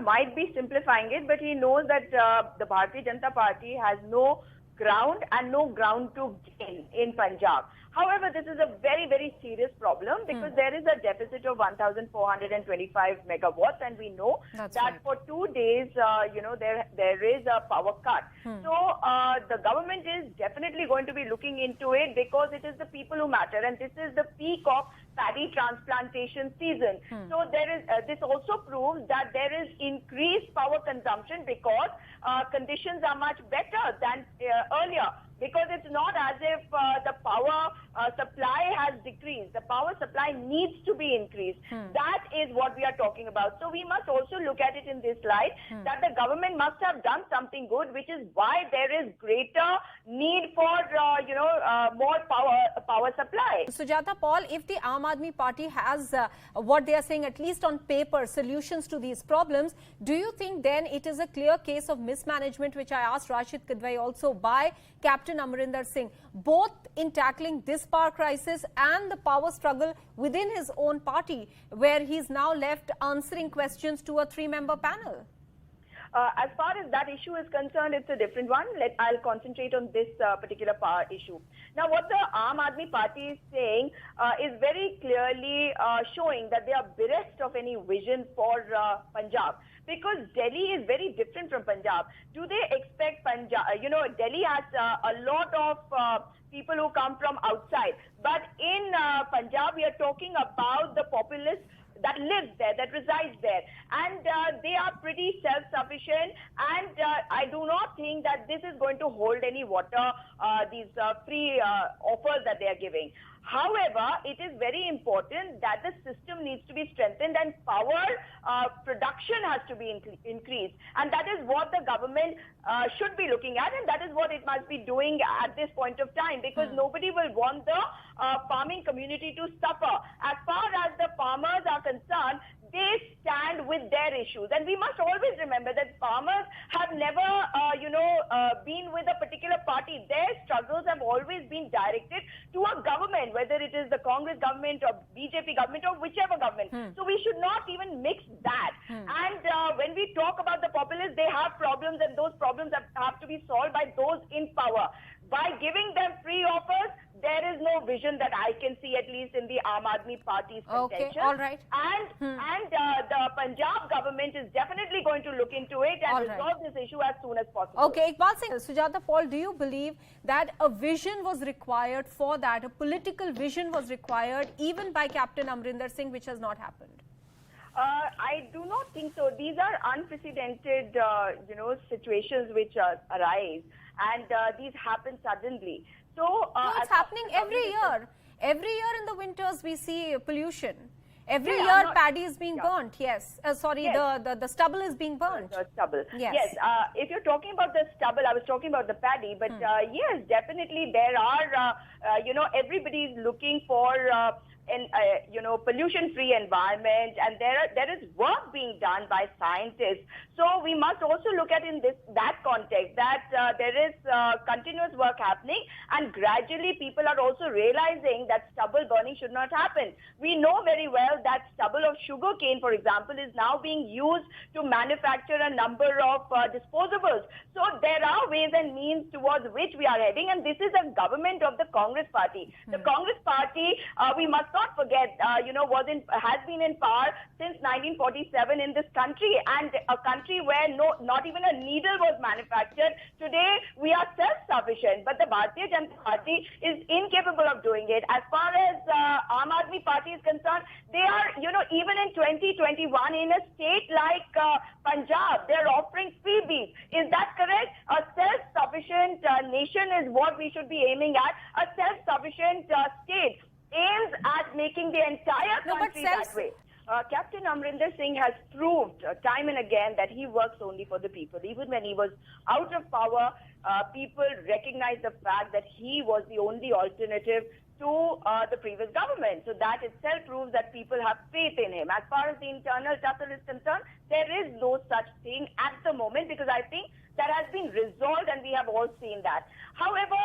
might be simplifying it, but he knows that the Bharatiya Janata Party has no ground and no ground to gain in Punjab. However, this is a very, very serious problem because there is a deficit of 1,425 megawatts, and we know that for 2 days, there is a power cut. So the government is definitely going to be looking into it because it is the people who matter, and this is the peak of paddy transplantation season. So there is this also proves that there is increased power consumption because conditions are much better than earlier. Because it's not as if the power supply has decreased. The power supply needs to be increased. That is what we are talking about. So we must also look at it in this light that the government must have done something good, which is why there is greater need for more power supply. Sujata Paul, if the Aam Aadmi Party has what they are saying, at least on paper, solutions to these problems, do you think then it is a clear case of mismanagement, which I asked Rashid Kidwai also, by Captain Amrinder Singh, both in tackling this power crisis and the power struggle within his own party, where he's now left answering questions to a 3-member panel? As far as that issue is concerned, it's a different one. I'll concentrate on this particular power issue. Now, what the Aam Aadmi Party is saying is very clearly showing that they are bereft of any vision for Punjab. Because Delhi is very different from Punjab. Do they expect Punjab? Delhi has a lot of people who come from outside. But in Punjab, we are talking about the populace that lives there, that resides there. And they are pretty self-sufficient. And I do not think that this is going to hold any water, these free offers that they are giving. However, it is very important that the system needs to be strengthened and power production has to be increased. And that is what the government should be looking at, and that is what it must be doing at this point of time, because nobody will want the farming community to suffer. As far as the farmers are concerned, they stand with their issues. And we must always remember that farmers have never, been with a particular party. Their struggles have always been directed to a government, whether it is the Congress government or BJP government or whichever government. So we should not even mix that. And when we talk about the populace, they have problems, and those problems have to be solved by those in power. By giving them free offers, there is no vision that I can see, at least in the Aam Aadmi Party's contention. Okay, all right. And the Punjab government is definitely going to look into it and resolve this issue as soon as possible. Okay, Iqbal Singh, Sujata Paul, do you believe that a vision was required for that, a political vision was required even by Captain Amrinder Singh, which has not happened? I do not think so. These are unprecedented, situations which arise, and these happen suddenly. So it's happening every year. Every year in the winters we see pollution. Every year paddy is being burnt. Yes. The stubble is being burnt. The stubble. Yes. If you're talking about the stubble, I was talking about the paddy. But yes, definitely there are, everybody is looking for pollution-free environment, and there is work being done by scientists. So we must also look at in that context that there is continuous work happening, and gradually people are also realizing that stubble burning should not happen. We know very well that stubble of sugarcane, for example, is now being used to manufacture a number of disposables. So there are ways and means towards which we are heading, and this is a government of the Congress Party. The Congress Party, we must not forget, has been in power since 1947 in this country, and a country where not even a needle was manufactured. Today, we are self-sufficient, but the Bharatiya Janata Party is incapable of doing it. As far as Aam Aadmi Party is concerned, they are, even in 2021, in a state like Punjab, they are offering freebies. Is that correct? A self-sufficient nation is what we should be aiming at. A self-sufficient state aims at making the entire country that way. Captain Amrinder Singh has proved time and again that he works only for the people. Even when he was out of power, people recognized the fact that he was the only alternative to the previous government. So that itself proves that people have faith in him. As far as the internal tussle is concerned, there is no such thing at the moment, because I think that has been resolved, and we have all seen that. However,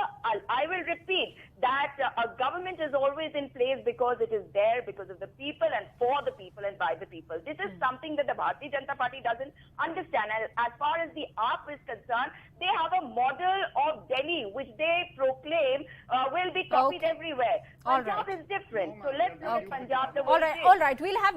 I will repeat that a government is always in place because it is there because of the people and for the people and by the people. This is something that the Bharatiya Janata Party doesn't understand. And as far as the AAP is concerned, they have a model of Delhi which they proclaim will be copied everywhere. Punjab is different. So let's look at Punjab the way it is. All right. We'll have